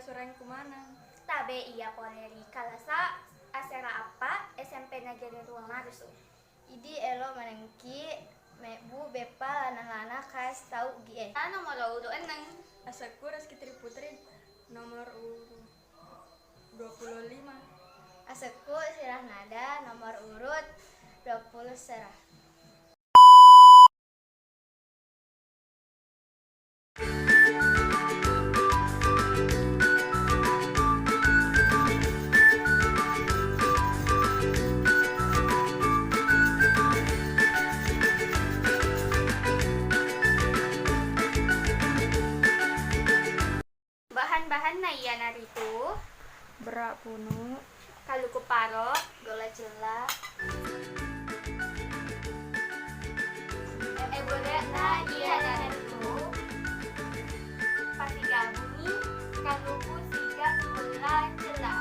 sureng kumana? Tabe iya poneri kalasa asera apa SMP Negeri Ruang Marusu. Idi elo manengki mebu bepa lana-lana kas tau gie. Nomor urut eneng. Asaku Reski Triputri nomor 25. Aseku Sirah Nada nomor urut 20 serah. Bahan-bahan na iya naritu Berak punu. kaluku paro, Gola cela. boleh na iya naritu patiga bunyi kaluku siga gula cela.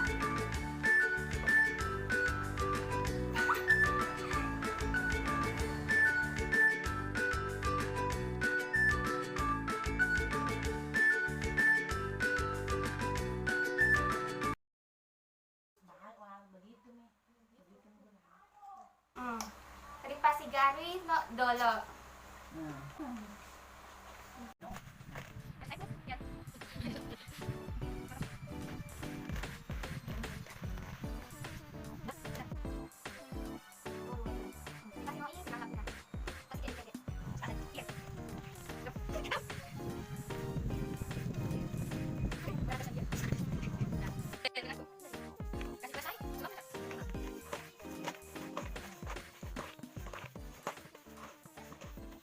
Ripasi gari no dolo.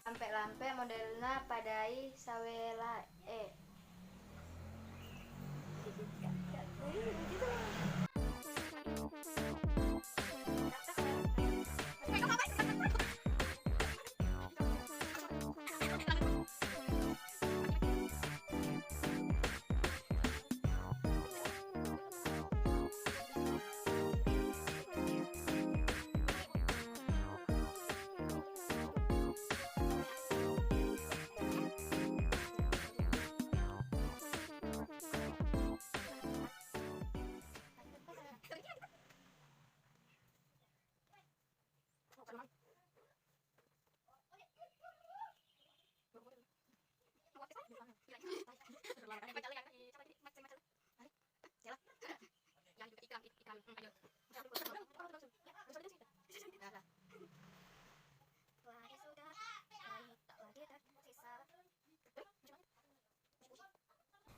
Lampe-lampe modelna padai sawela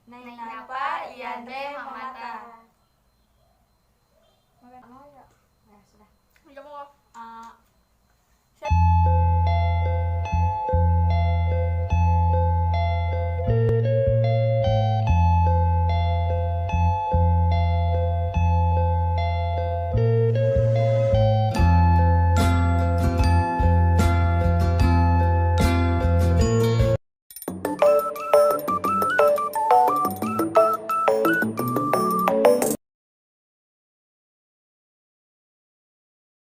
Nai napa iande mamata.